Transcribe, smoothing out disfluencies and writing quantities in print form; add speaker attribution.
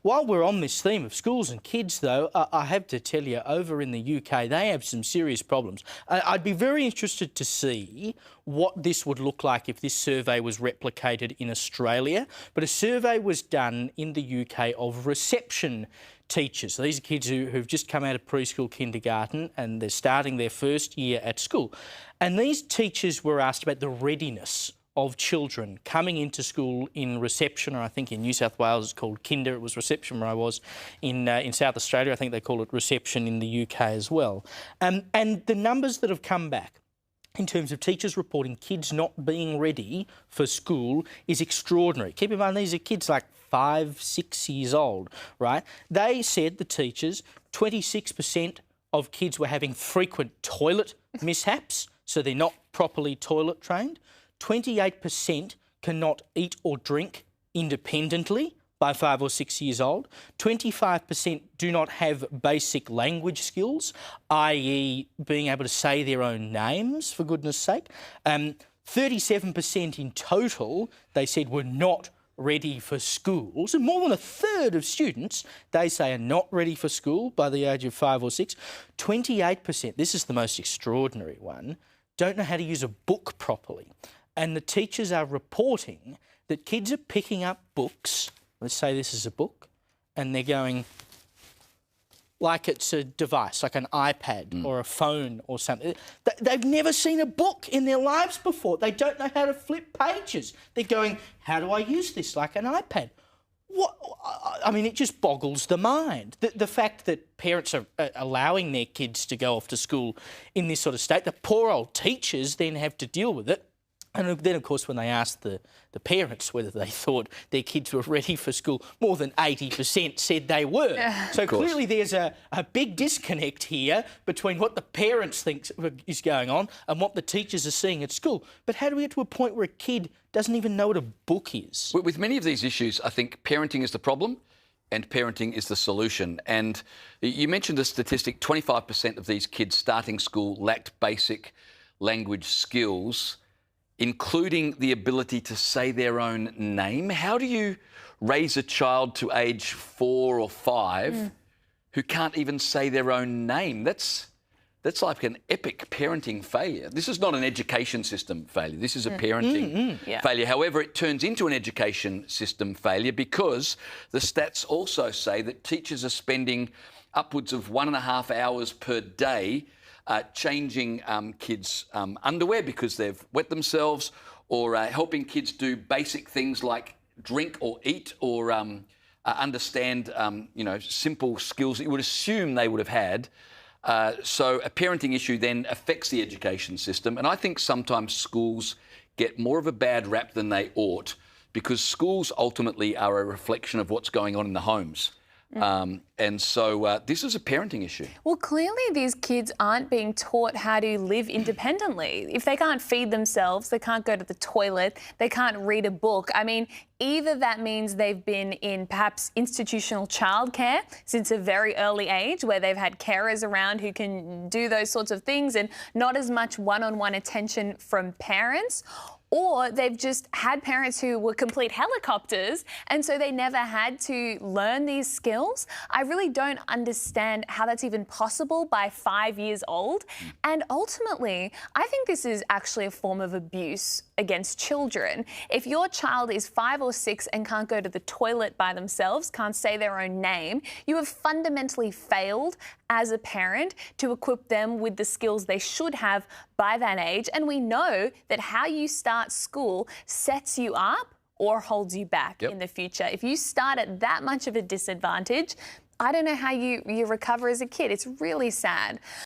Speaker 1: While we're on this theme of schools and kids, though, I have to tell you, over in the UK, they have some serious problems. I'd be very interested to see what this would look like if this survey was replicated in Australia. But a survey was done in the UK of reception teachers. So these are kids who've just come out of preschool, kindergarten, and they're starting their first year at school. And these teachers were asked about the readiness of children coming into school in reception, or I think in New South Wales it's called kinder. It was reception where I was. In South Australia, I think they call it reception in the UK as well. And the numbers that have come back in terms of teachers reporting kids not being ready for school is extraordinary. Keep in mind, these are kids like 5, 6 years old, right? They said, the teachers, 26% of kids were having frequent toilet mishaps, so they're not properly toilet trained. 28% cannot eat or drink independently by 5 or 6 years old. 25% do not have basic language skills, i.e. being able to say their own names, for goodness sake. 37% in total, they said, were not ready for school. So more than a third of students, they say, are not ready for school by the age of 5 or 6. 28%, this is the most extraordinary one, don't know how to use a book properly. And the teachers are reporting that kids are picking up books, let's say this is a book, and they're going like it's a device, like an iPad or a phone or something. They've never seen a book in their lives before. They don't know how to flip pages. They're going, how do I use this, like an iPad? What? I mean, it just boggles the mind. The fact that parents are allowing their kids to go off to school in this sort of state, the poor old teachers then have to deal with it. And then, of course, when they asked the parents whether they thought their kids were ready for school, more than 80% said they were. So clearly there's a big disconnect here between what the parents think is going on and what the teachers are seeing at school. But how do we get to a point where a kid doesn't even know what a book is?
Speaker 2: With many of these issues, I think parenting is the problem and parenting is the solution. And you mentioned the statistic, 25% of these kids starting school lacked basic language skills, including the ability to say their own name. How do you raise a child to age 4 or 5 who can't even say their own name? That's like an epic parenting failure. This is not an education system failure. This is a parenting failure. However, it turns into an education system failure because the stats also say that teachers are spending upwards of 1.5 hours per day changing kids' underwear because they've wet themselves, or helping kids do basic things like drink or eat, or understand, simple skills that you would assume they would have had. So a parenting issue then affects the education system. And I think sometimes schools get more of a bad rap than they ought, because schools ultimately are a reflection of what's going on in the homes. And so this is a parenting issue.
Speaker 3: Well, clearly these kids aren't being taught how to live independently. If they can't feed themselves, they can't go to the toilet, they can't read a book. I mean, either that means they've been in perhaps institutional childcare since a very early age, where they've had carers around who can do those sorts of things and not as much one-on-one attention from parents, or they've just had parents who were complete helicopters and so they never had to learn these skills. I really don't understand how that's even possible by 5 years old. And ultimately, I think this is actually a form of abuse against children. If your child is 5 or 6 and can't go to the toilet by themselves, can't say their own name, you have fundamentally failed as a parent to equip them with the skills they should have by that age. And we know that how you start school sets you up or holds you back in the future. If you start at that much of a disadvantage, I don't know how you recover as a kid. It's really sad.